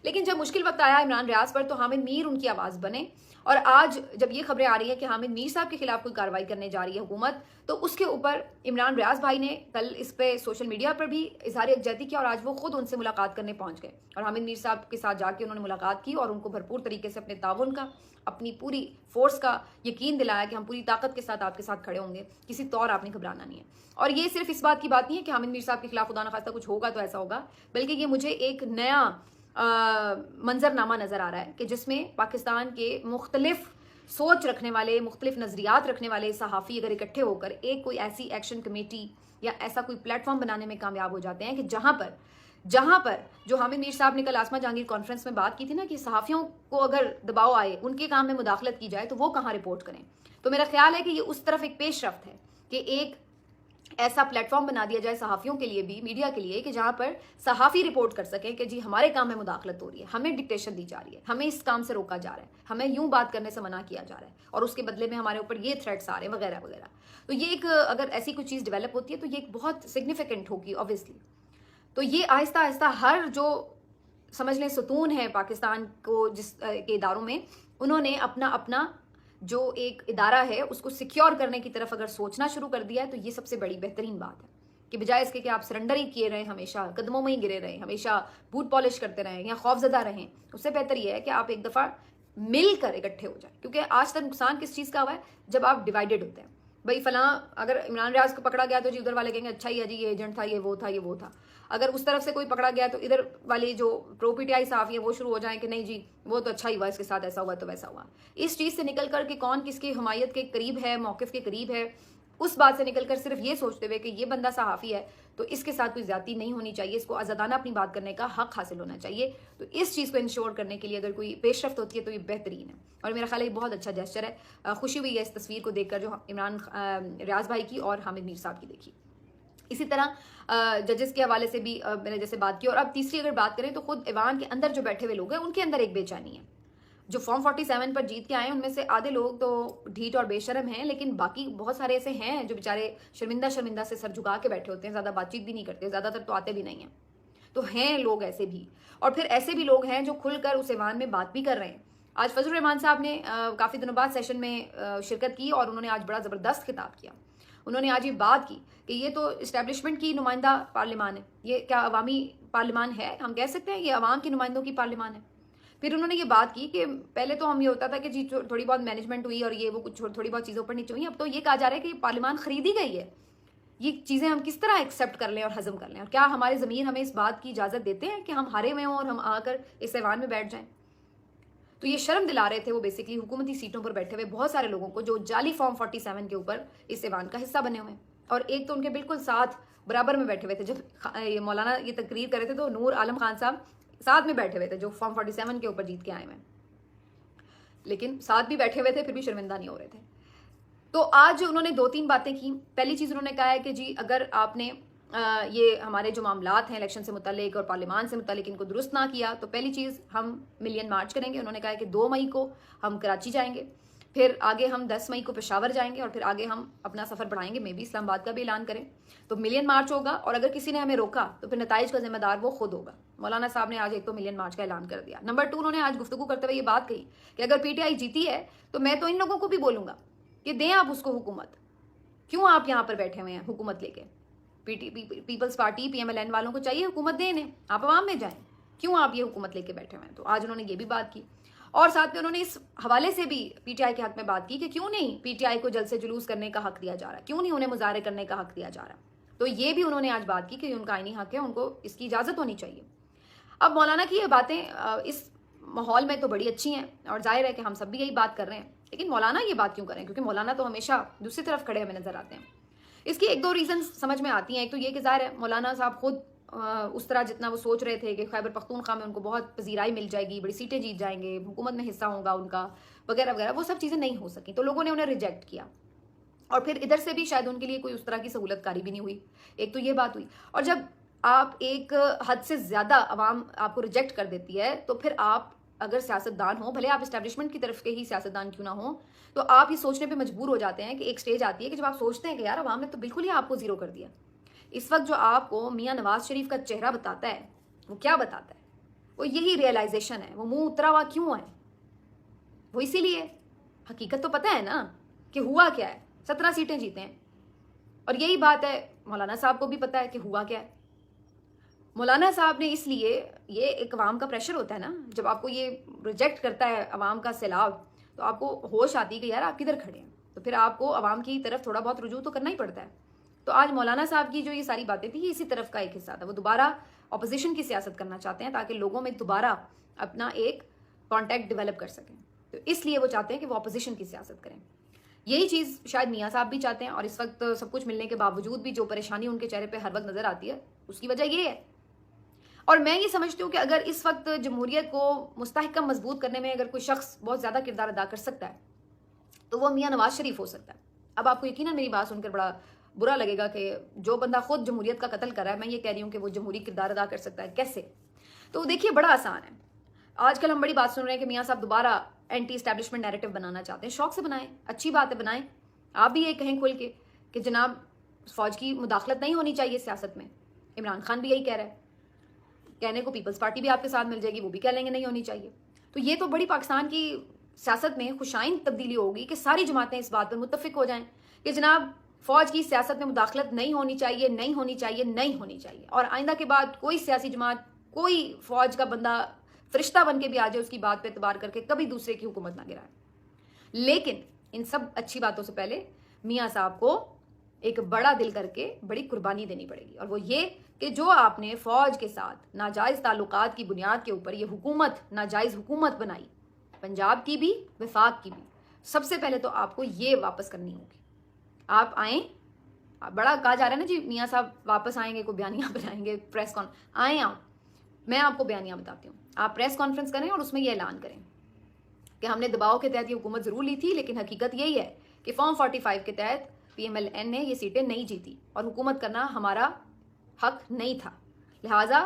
लेकिन जब मुश्किल वक्त आया इमरान रियाज पर तो हामिद मीर उनकी आवाज़ बने। और आज जब ये खबरें आ रही हैं कि हामिद मीर साहब के खिलाफ कोई कार्रवाई करने जा रही है हुकूमत, तो उसके ऊपर इमरान रियाज भाई ने कल इस पे सोशल मीडिया पर भी इजहार यकजहती किया और आज वो खुद उनसे मुलाकात करने पहुंच गए और हामिद मीर साहब के साथ जाके उन्होंने मुलाकात की और उनको भरपूर तरीके से अपने ताउन का, अपनी पूरी फोर्स का यकीन दिलाया कि हम पूरी ताकत के साथ आपके साथ खड़े होंगे, किसी तौर आपने घबराना नहीं है। और ये सिर्फ इस बात की बात नहीं है कि हामिद मीर साहब के खिलाफ खुदा न खास्ता कुछ होगा तो ऐसा होगा, बल्कि ये मुझे एक नया मंजरनामा नजर आ रहा है कि जिसमें पाकिस्तान के मुख्तलिफ सोच रखने वाले, मुख्तलिफ नजरियात रखने वाले सहाफ़ी अगर इकट्ठे होकर एक कोई ऐसी एक्शन कमेटी या ऐसा कोई प्लेटफॉर्म बनाने में कामयाब हो जाते हैं कि जहां पर जो हामिद मीर साहब ने कल आसमा जहांगीर कॉन्फ्रेंस में बात की थी ना कि सहाफ़ियों को अगर दबाव आए, उनके काम में मुदाखलत की जाए तो वो कहाँ रिपोर्ट करें। तो मेरा ख्याल है कि ये उस तरफ एक पेशरफ्त है कि एक ऐसा प्लेटफॉर्म बना दिया जाए सहाफ़ियों के लिए भी, मीडिया के लिए, कि जहां पर सहाफ़ी रिपोर्ट कर सकें कि जी हमारे काम में मुदाखलत हो रही है, हमें डिक्टेशन दी जा रही है, हमें इस काम से रोका जा रहा है, हमें यूं बात करने से मना किया जा रहा है और उसके बदले में हमारे ऊपर ये थ्रेट्स आ रहे हैं वगैरह वगैरह। तो ये एक अगर ऐसी कोई चीज़ डेवलप होती है तो ये एक बहुत सिग्निफिकेंट होगी ऑब्वियसली। तो ये आहिस्ता आहिस्ता हर जो समझ लें सुतून है पाकिस्तान को जिस के इदारों में, उन्होंने अपना अपना जो एक इदारा है उसको सिक्योर करने की तरफ अगर सोचना शुरू कर दिया है तो ये सबसे बड़ी बेहतरीन बात है कि बजाय इसके कि आप सरेंडर ही किए रहें, हमेशा कदमों में ही गिरे रहें, हमेशा बूट पॉलिश करते रहें या खौफजदा रहें, उससे बेहतर यह है कि आप एक दफ़ा मिलकर इकट्ठे हो जाए। क्योंकि आज तक नुकसान किस चीज़ का हुआ है, जब आप डिवाइडेड होते हैं। भाई फलां अगर इमरान रियाज को पकड़ा गया तो जी उधर वाले कहेंगे अच्छा ही है जी, ये एजेंट था, ये वो था, ये वो था। अगर उस तरफ से कोई पकड़ा गया तो इधर वाली जो प्रो पीटीआई साफ़ी है वो शुरू हो जाए कि नहीं जी वो तो अच्छा ही हुआ, इसके साथ ऐसा हुआ तो वैसा हुआ। इस चीज़ से निकल कर कि कौन किसकी हमायत के करीब है, मौक़िफ़ के करीब है, उस बात से निकल कर सिर्फ ये सोचते हुए कि ये बंदा सहाफ़ी है तो इसके साथ कोई ज़्यादती नहीं होनी चाहिए, इसको आज़ादाना अपनी बात करने का हक हासिल होना चाहिए। तो इस चीज़ को इंश्योर करने के लिए अगर कोई पेशरफ्त होती है तो ये बेहतरीन है और मेरा ख्याल है ये बहुत अच्छा जेस्चर है। खुशी हुई है इस तस्वीर को देखकर जो इमरान रियाज भाई की और हामिद मीर साहब की देखी। इसी तरह जजेस के हवाले से भी मैंने जैसे बात की। और अब तीसरी अगर बात करें तो खुद ऐवान के अंदर जो बैठे हुए लोग हैं उनके अंदर एक बेचैनी है। जो फॉर्म 47 पर जीत के आए उनमें से आधे लोग तो ढीठ और बेशरम हैं, लेकिन बाकी बहुत सारे ऐसे हैं जो बेचारे शर्मिंदा शर्मिंदा से सर झुका के बैठे होते हैं, ज़्यादा बातचीत भी नहीं करते, ज़्यादातर तो आते भी नहीं हैं। तो हैं लोग ऐसे भी, और फिर ऐसे भी लोग हैं जो खुलकर उस ऐवान में बात भी कर रहे हैं। आज फजल रहमान साहब ने काफ़ी दिनों बाद सेशन में शिरकत की और उन्होंने आज बड़ा ज़बरदस्त खिताब किया। उन्होंने आज ये बात की कि ये तो इस्टेब्लिशमेंट की नुमाइंदा पार्लियामान है, ये क्या अवामी पार्लियामान है? हम कह सकते हैं ये अवाम के नुमाइंदों की पार्लियामान है। फिर उन्होंने ये बात की कि पहले तो हम ये होता था कि जी थोड़ी बहुत मैनेजमेंट हुई और ये वो कुछ थोड़ी बहुत चीज़ें ऊपर नीचे हुई, अब तो ये कहा जा रहा है कि पार्लियामान खरीदी गई है। ये चीज़ें हम किस तरह एक्सेप्ट कर लें और हजम कर लें, और क्या हमारे ज़मीर हमें इस बात की इजाज़त देते हैं कि हम हारे हुए हों और हम आकर इस ऐवान में बैठ जाएं? तो ये शर्म दिला रहे थे वो बेसिकली हुकूमती सीटों पर बैठे हुए बहुत सारे लोगों को जो जाली फॉर्म 47 के ऊपर इस ऐवान का हिस्सा बने हुए हैं। और एक तो उनके बिल्कुल साथ बराबर में बैठे हुए थे, जब मौलाना ये तकरीर कर रहे थे तो नूर आलम खान साहब साथ में बैठे हुए थे जो फॉर्म 47 के ऊपर जीत के आए हुए, लेकिन साथ भी बैठे हुए थे फिर भी शर्मिंदा नहीं हो रहे थे। तो आज उन्होंने 2-3 बातें की। पहली चीज़ उन्होंने कहा है कि जी अगर आपने ये हमारे जो मामलात हैं इलेक्शन से मुतालिक और पार्लियामान से मुतालिक इनको दुरुस्त ना किया तो पहली चीज़ हम मिलियन मार्च करेंगे। उन्होंने कहा है कि 2 मई को हम कराची जाएंगे, फिर आगे हम 10 मई को पेशावर जाएंगे और फिर आगे हम अपना सफ़र बढ़ाएंगे, मे बी इस्लामाबाद का भी ऐलान करें। तो मिलियन मार्च होगा और अगर किसी ने हमें रोका तो फिर नताइज का जिम्मेदार वो खुद होगा। मौलाना साहब ने आज एक तो मिलियन मार्च का ऐलान कर दिया। नंबर 2 उन्होंने आज गुफ्तगू करते हुए ये बात कही कि अगर पीटीआई जीती है तो मैं तो इन लोगों को भी बोलूँगा कि दें आप उसको हुकूमत, क्यों आप यहाँ पर बैठे हुए हैं हुकूमत लेके? पीपल्स पार्टी पीएमएलएन वालों को चाहिए हुकूमत देने, आप अवाम में जाएं, क्यों आप ये हुकूमत लेके बैठे हुए हैं? तो आज उन्होंने ये भी बात की और साथ में उन्होंने इस हवाले से भी पीटीआई के हक में बात की कि क्यों नहीं पीटीआई को जल्द से जुलूस करने का हक दिया जा रहा, क्यों नहीं उन्हें मुजाहरे करने का हक दिया जा रहा। तो ये भी उन्होंने आज बात की कि उनका आईनी हक है, उनको इसकी इजाज़त होनी चाहिए। अब मौलाना की ये बातें इस माहौल में तो बड़ी अच्छी हैं और जाहिर है कि हम सब भी यही बात कर रहे हैं, लेकिन मौलाना ये बात क्यों करें? क्योंकि मौलाना तो हमेशा दूसरी तरफ खड़े हमें नजर आते हैं। इसकी 1-2 रीज़न समझ में आती हैं। एक तो ये कि ज़ाहिर है मौलाना साहब खुद उस तरह जितना वो सोच रहे थे कि खैबर पख्तूनख्वा में उनको बहुत पजीराई मिल जाएगी, बड़ी सीटें जीत जाएंगे, हुकूमत में हिस्सा होगा उनका वगैरह वगैरह, वो सब चीज़ें नहीं हो सकी तो लोगों ने उन्हें रिजेक्ट किया। और फिर इधर से भी शायद उनके लिए कोई उस तरह की सहूलतकारी भी नहीं हुई। एक तो ये बात हुई, और जब आप एक हद से ज़्यादा आवाम आपको रिजेक्ट कर देती है तो फिर आप अगर सियासतदान हो, भले आप इस्टेब्लिशमेंट की तरफ के ही सियासतदान क्यों ना हो, तो आप ये सोचने पे मजबूर हो जाते हैं कि एक स्टेज आती है कि जब आप सोचते हैं कि यार आवाम ने तो बिल्कुल ही आपको ज़ीरो कर दिया। इस वक्त जो आपको मियाँ नवाज शरीफ का चेहरा बताता है वो क्या बताता है? वो यही रियलाइजेशन है। वो मुंह उतरा हुआ क्यों है? वो इसीलिए, हकीकत तो पता है ना कि हुआ क्या है। 17 सीटें जीते हैं। और यही बात है मौलाना साहब को भी पता है कि हुआ क्या है। मौलाना साहब ने इसलिए, ये एक अवाम का प्रेशर होता है ना, जब आपको ये रिजेक्ट करता है अवाम का सैलाब, तो आपको होश आती है कि यार आप किधर खड़े हैं, तो फिर आपको अवाम की तरफ थोड़ा बहुत रुजू तो करना ही पड़ता है। तो आज मौलाना साहब की जो ये सारी बातें थी, ये इसी तरफ का एक हिस्सा था। वो दोबारा अपोजिशन की सियासत करना चाहते हैं ताकि लोगों में दोबारा अपना एक कॉन्टैक्ट डेवलप कर सकें। तो इसलिए वो चाहते हैं कि वो अपोजिशन की सियासत करें। यही चीज़ शायद मियाँ साहब भी चाहते हैं। और इस वक्त सब कुछ मिलने के बावजूद भी जो परेशानी उनके चेहरे पे हर वक्त नजर आती है, उसकी वजह ये है। और मैं ये समझती हूँ कि अगर इस वक्त जमहूरियत को मुस्तहकम मजबूत करने में अगर कोई शख्स बहुत ज़्यादा किरदार अदा कर सकता है, तो वो मियाँ नवाज शरीफ हो सकता है। अब आपको यकीनन मेरी बात सुनकर बड़ा बुरा लगेगा कि जो बंदा खुद जमहूरियत का कत्ल कर रहा है, मैं ये कह रही हूँ कि वो जमहूरी किरदार अदा कर सकता है। कैसे? तो देखिए, बड़ा आसान है। आजकल हम बड़ी बात सुन रहे हैं कि मियाँ साहब दोबारा एंटी एस्टैब्लिशमेंट नैरेटिव बनाना चाहते हैं। शौक से बनाएं, अच्छी बात है, बनाएं। आप भी ये कहें खुल के कि जनाब फौज की मुदाखलत नहीं होनी चाहिए सियासत में। इमरान खान भी यही कह रहा है। कहने को पीपल्स पार्टी भी आपके साथ मिल जाएगी, वो भी कह लेंगे नहीं होनी चाहिए। तो ये तो बड़ी पाकिस्तान की सियासत में खुशाइन तब्दीली होगी कि सारी जमातें इस बात पर मुत्तफिक हो जाएं कि जनाब फौज की सियासत में मुदाखलत नहीं होनी चाहिए, नहीं होनी चाहिए, नहीं होनी चाहिए। और आइंदा के बाद कोई सियासी जमात, कोई फौज का बंदा फरिश्ता बन के भी आ जाए, उसकी बात पे एतबार करके कभी दूसरे की हुकूमत ना गिराए। लेकिन इन सब अच्छी बातों से पहले मियाँ साहब को एक बड़ा दिल करके बड़ी कुर्बानी देनी पड़ेगी। और वो ये कि जो आपने फौज के साथ नाजायज ताल्लुकात की बुनियाद के ऊपर ये हुकूमत, नाजायज हुकूमत बनाई, पंजाब की भी, वफाक की भी, सबसे पहले तो आपको ये वापस करनी होगी। आप आए, बड़ा कहा जा रहा है ना जी मियाँ साहब वापस आएंगे, कोई बयानियां बनाएंगे, प्रेस कॉन आए आप, मैं आपको बयानियां बताती हूँ। आप प्रेस कॉन्फ्रेंस करें और उसमें यह ऐलान करें कि हमने दबाव के तहत ये हुकूमत जरूर ली थी, लेकिन हकीकत यही है कि फॉर्म 45 के तहत PMLN ने ये सीटें नहीं जीती और हुकूमत करना हमारा हक नहीं था। लिहाजा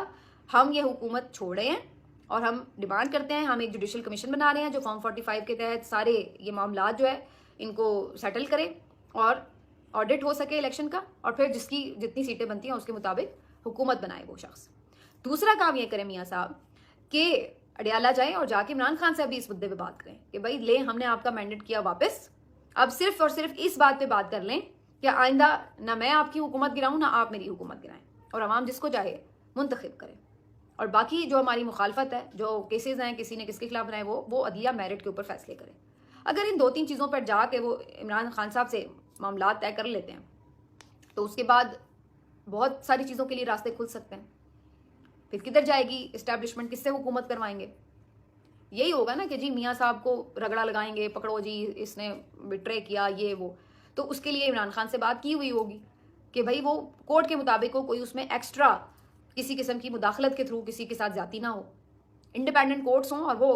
हम ये हुकूमत छोड़ रहे हैं और हम डिमांड करते हैं, हम एक जुडिशल कमीशन बना रहे हैं जो फॉर्म 45 के तहत सारे ये मामला जो है इनको सेटल करे और ऑडिट हो सके इलेक्शन का, और फिर जिसकी जितनी सीटें बनती हैं उसके मुताबिक हुकूमत बनाए वो शख्स। दूसरा काम ये करें मियाँ साहब कि अडियाला जाएं और जाके इमरान खान से भी इस मुद्दे पे बात करें कि भाई ले, हमने आपका मैंडेट किया वापस, अब सिर्फ और सिर्फ इस बात पे बात कर लें कि आइंदा ना मैं आपकी हुकूमत गिराऊं ना आप मेरी हुकूमत गिराएं, और अवाम जिसको चाहे मुंतखब करें। और बाकी जो हमारी मुखालफत है, जो केसेस हैं किसी ने किसके खिलाफ बनाए, वो अदलिया मेरिट के ऊपर फैसले करें। अगर इन 2-3 चीज़ों पर जाके वो इमरान खान साहब से मामला तय कर लेते हैं तो उसके बाद बहुत सारी चीज़ों के लिए रास्ते खुल सकते हैं। फिर किधर जाएगी इस्टेब्लिशमेंट, किससे हुकूमत करवाएंगे? यही होगा ना कि जी मियाँ साहब को रगड़ा लगाएंगे, पकड़ो जी इसने बिट्रे किया ये वो। तो उसके लिए इमरान खान से बात की हुई होगी कि भाई वो कोर्ट के मुताबिक हो, कोई उसमें एक्स्ट्रा किसी किस्म की मुदाखलत के थ्रू किसी के साथ ज्यादती ना हो, इंडिपेंडेंट कोर्ट्स हों और वो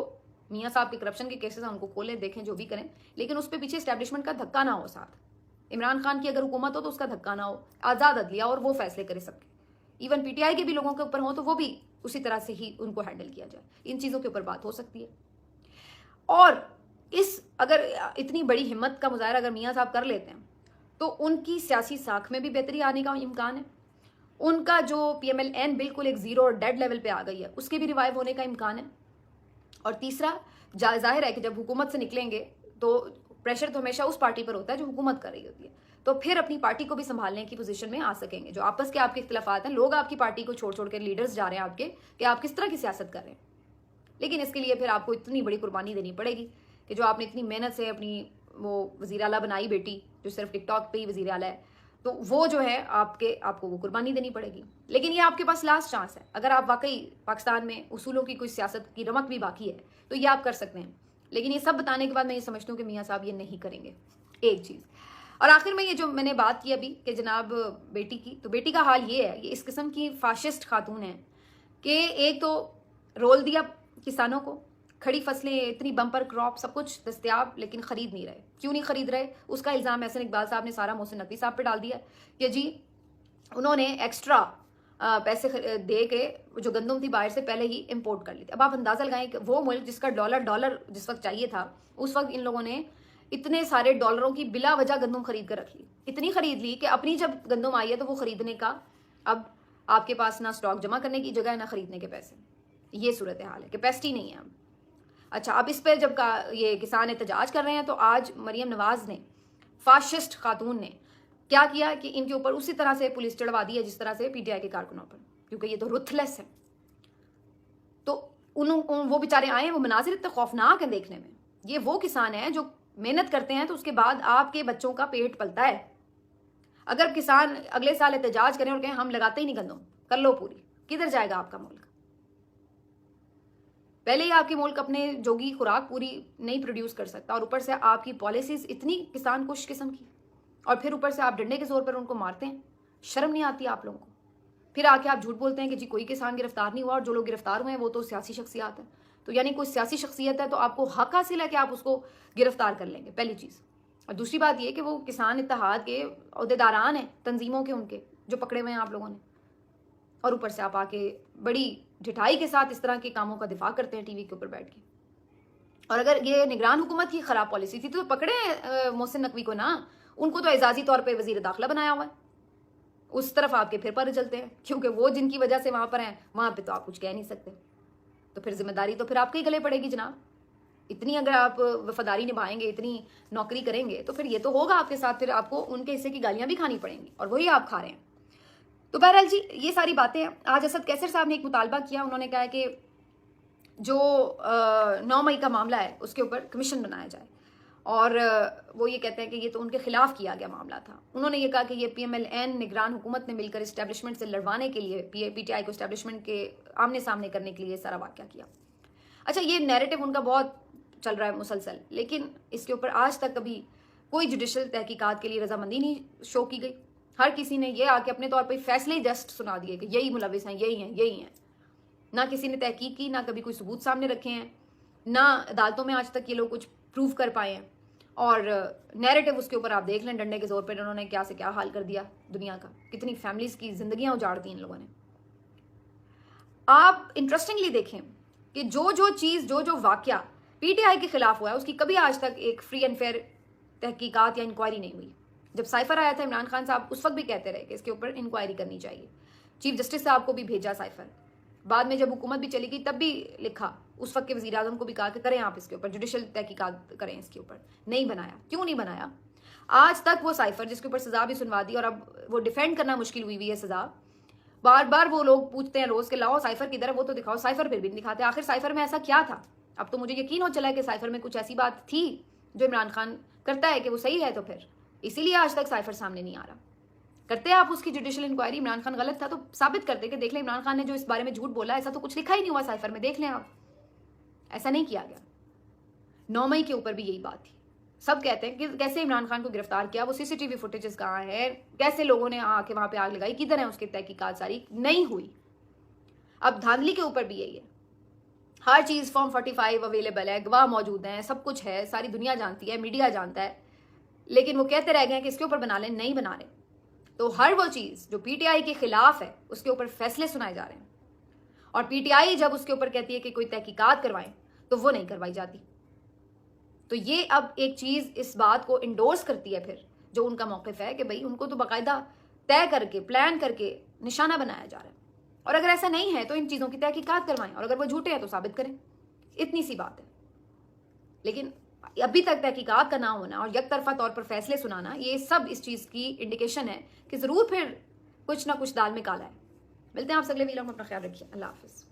मियाँ साहब के करप्शन के केसेस हैं उनको खोलें, देखें, जो भी करें, लेकिन उस पर पीछे इस्टेब्लिशमेंट का धक्का ना हो। साथ इमरान खान की अगर हुकूमत हो तो उसका धक्का ना हो, आज़ाद अदलिया और वो फैसले करे सबके। इवन PTI के भी लोगों के ऊपर हो तो वो भी उसी तरह से ही उनको हैंडल किया जाए। इन चीज़ों के ऊपर बात हो सकती है। और इस अगर इतनी बड़ी हिम्मत का मुजाहरा अगर मियाँ साहब कर लेते हैं तो उनकी सियासी साख में भी बेहतरी आने का इम्कान है। उनका जो PMLN बिल्कुल एक जीरो और डेड लेवल पे आ गई है उसके भी रिवाइव होने का इम्कान है। और तीसरा, जाहिर है कि जब हुकूमत से निकलेंगे तो प्रेशर तो हमेशा उस पार्टी पर होता है जो हुकूमत कर रही होती है, तो फिर अपनी पार्टी को भी संभालने की पोजीशन में आ सकेंगे। जो आपस के आपके इख्तिलाफात हैं, लोग आपकी पार्टी को छोड़ छोड़ कर लीडर्स जा रहे हैं आपके कि आप किस तरह की सियासत कर रहे हैं, लेकिन इसके लिए फिर आपको इतनी बड़ी कुर्बानी देनी पड़ेगी कि जो आपने इतनी मेहनत से अपनी वो वज़ीर आला बनाई बेटी, जो सिर्फ टिकटॉक पे ही वज़ीर आला है, तो वो जो है आपको वो कुर्बानी देनी पड़ेगी। लेकिन ये आपके पास लास्ट चांस है। अगर आप वाकई पाकिस्तान में उसूलों की कोई सियासत की रमक भी बाकी है तो ये आप कर सकते हैं। लेकिन ये सब बताने के बाद मैं ये समझती हूँ कि मियाँ साहब ये नहीं करेंगे। एक चीज़, और आखिर में ये जो मैंने बात की अभी कि जनाब बेटी की, तो बेटी का हाल ये है, ये इस किस्म की फाशिस्ट खातून है कि एक तो रोल दिया किसानों को, खड़ी फसलें इतनी बम्पर क्रॉप सब कुछ दस्तियाब, लेकिन खरीद नहीं रहे। क्यों नहीं खरीद रहे? उसका इल्ज़ाम एहसन इकबाल साहब ने सारा मोहसिन नकवी साहब पे डाल दिया कि जी उन्होंने एक्स्ट्रा पैसे दे के जो गंदम थी बाहर से पहले ही इंपोर्ट कर ली थी। अब आप अंदाजा लगाएं कि वो मुल्क जिसका डॉलर जिस वक्त चाहिए था, उस वक्त इन लोगों ने इतने सारे डॉलरों की बिला वजह गंदम खरीद कर रख ली। इतनी खरीद ली कि अपनी जब गंदम आई है तो वो खरीदने का अब आपके पास ना स्टॉक जमा करने की जगह है ना खरीदने के पैसे। ये सूरत हाल है, कैपेसिटी नहीं है अब। अच्छा, अब इस पर जब ये किसान एहतजाज कर रहे हैं तो आज मरियम नवाज ने, फाशिस्ट खातून ने क्या किया कि इनके ऊपर उसी तरह से पुलिस चढ़वा दी है जिस तरह से पीटीआई के कारकुनों पर, क्योंकि ये तो रुथलेस है। तो वो बेचारे आए हैं, वो मनाजिर इतने खौफनाक है देखने में। ये वो किसान हैं जो मेहनत करते हैं तो उसके बाद आपके बच्चों का पेट पलता है। अगर किसान अगले साल एहतजाज करें और कहें हम लगाते ही नहीं गंदम, कर लो पूरी, किधर जाएगा आपका मुल्क? पहले ही आपके मुल्क अपने जोगी खुराक पूरी नहीं प्रोड्यूस कर सकता और ऊपर से आपकी पॉलिसीज इतनी किसान कुश किस्म की, और फिर ऊपर से आप डंडे के जोर पर उनको मारते हैं। शर्म नहीं आती आप लोगों को? फिर आके आप झूठ बोलते हैं कि जी कोई किसान गिरफ्तार नहीं हुआ और जो लोग गिरफ्तार हुए हैं वो तो सियासी शख्सियत है। तो यानी कोई सियासी शख्सियत है तो आपको हक हासिल है कि आप उसको गिरफ्तार कर लेंगे, पहली चीज़। और दूसरी बात ये कि वो किसान इत्तेहाद के अहदेदारान हैं, तंजीमों के, उनके जो पकड़े हुए हैं आप लोगों ने, और ऊपर से आप आके बड़ी ढिठाई के साथ इस तरह के कामों का दिफा करते हैं टीवी के ऊपर बैठ के। और अगर ये निगरान हुकूमत की खराब पॉलिसी थी तो पकड़े मोहसिन नकवी को ना, उनको तो एजाजी तौर पे वजीर दाखिला बनाया हुआ है। उस तरफ आपके फिर पर चलते हैं, क्योंकि वो जिनकी वजह से वहां पर हैं वहां पे तो आप कुछ कह नहीं सकते। तो फिर जिम्मेदारी तो फिर आपके ही गले पड़ेगी जनाब। इतनी अगर आप वफादारी निभाएंगे, इतनी नौकरी करेंगे, तो फिर ये तो होगा आपके साथ, फिर आपको उनके हिस्से की गालियां भी खानी पड़ेंगी, और वही आप खा रहे हैं। तो बहरहाल जी, ये सारी बातें हैं। आज असद कैसर साहब ने एक मुतालबा किया, उन्होंने कहा कि जो 9 मई का मामला है उसके ऊपर कमीशन बनाया जाए, और वो ये कहते हैं कि ये तो उनके खिलाफ किया गया मामला था। उन्होंने ये कहा कि ये PMLN निगरान हुकूमत ने मिलकर इस्टेब्लिशमेंट से लड़वाने के लिए, PTI को इस्टेब्लिशमेंट के आमने सामने करने के लिए सारा वाक़या किया। अच्छा, ये नैरेटिव उनका बहुत चल रहा है मुसलसल, लेकिन इसके ऊपर आज तक कभी कोई जुडिशल तहकीकात के लिए रजामंदी नहीं शो की गई। हर किसी ने ये आके अपने तौर पर फैसले जस्ट सुना दिए कि यही मुलविस हैं, यही हैं, यही हैं। ना किसी ने तहकीक की, ना कभी कोई सबूत सामने रखे हैं, ना अदालतों में आज तक ये लोग कुछ प्रूव कर पाए हैं। और नैरेटिव उसके ऊपर आप देख लें, डंडे के जोर पर इन्होंने क्या से क्या हाल कर दिया दुनिया का, कितनी फैमिलीज की जिंदगियां उजाड़ दी इन लोगों ने। आप इंटरेस्टिंगली देखें कि जो चीज़, जो वाकया PTI के खिलाफ हुआ है उसकी कभी आज तक एक फ्री एंड फेयर तहकीकात या इंक्वायरी नहीं हुई। जब साइफर आया था, इमरान खान साहब उस वक्त भी कहते रहे कि इसके ऊपर इंक्वायरी करनी चाहिए। चीफ जस्टिस साहब को भी भेजा साइफर, बाद में जब हुकूमत भी चली गई तब भी लिखा, उस वक्त के वज़ीर आज़म को भी कहा कि करें आप इसके ऊपर जुडिशल तहकीकात करें इसके ऊपर। नहीं बनाया। क्यों नहीं बनाया? आज तक वो साइफर जिसके ऊपर सजा भी सुनवा दी और अब वो डिफेंड करना मुश्किल हुई है सजा, बार बार वो लोग पूछते हैं रोज के लाओ साइफर किधर है, वो तो दिखाओ। साइफर फिर भी नहीं दिखाते। आखिर साइफर में ऐसा क्या था? अब तो मुझे यकीन हो चला है कि साइफर में कुछ ऐसी बात थी जो इमरान खान करता है कि वो सही है, तो फिर इसीलिए आज तक साइफर सामने नहीं आ रहा। करते आप उसकी जुडिशल इंक्वायरी, इमरान खान गलत था तो साबित करते कि देख लें इमरान खान ने जो इस बारे में झूठ बोला, ऐसा तो कुछ लिखा ही नहीं हुआ साइफर में, देख लें आप। ऐसा नहीं किया गया। 9 मई के ऊपर भी यही बात थी। सब कहते हैं कि कैसे इमरान खान को गिरफ्तार किया, वो CCTV फुटेजेस कहाँ है, कैसे लोगों ने आके वहां पे आग लगाई, किधर है उसकी तहकीकात, सारी नहीं हुई। अब धांधली के ऊपर भी यही है। हर चीज फॉर्म 45 अवेलेबल है, गवाह मौजूद हैं, सब कुछ है, सारी दुनिया जानती है, मीडिया जानता है, लेकिन वो कहते रह गए कि इसके ऊपर बना लें, नहीं बना रहे। तो हर वो चीज जो PTI के खिलाफ है उसके ऊपर फैसले सुनाए जा रहे हैं, और PTI जब उसके ऊपर कहती है कि कोई तहकीकात करवाएं तो वो नहीं करवाई जाती। तो ये अब एक चीज इस बात को इंडोर्स करती है फिर जो उनका मौक़िफ़ है कि भाई उनको तो बाकायदा तय करके, प्लान करके निशाना बनाया जा रहा है, और अगर ऐसा नहीं है तो इन चीज़ों की तहकीकात करवाएं, और अगर वो झूठे हैं तो साबित करें। इतनी सी बात है। लेकिन अभी तक तहकीकात का ना होना और एक तरफा तौर पर फैसले सुनाना, ये सब इस चीज़ की इंडिकेशन है कि ज़रूर फिर कुछ ना कुछ दाल में काला है। मिलते हैं आपसे अगले वीडियो में। अपना ख्याल रखिए। अल्लाह हाफ़िज़।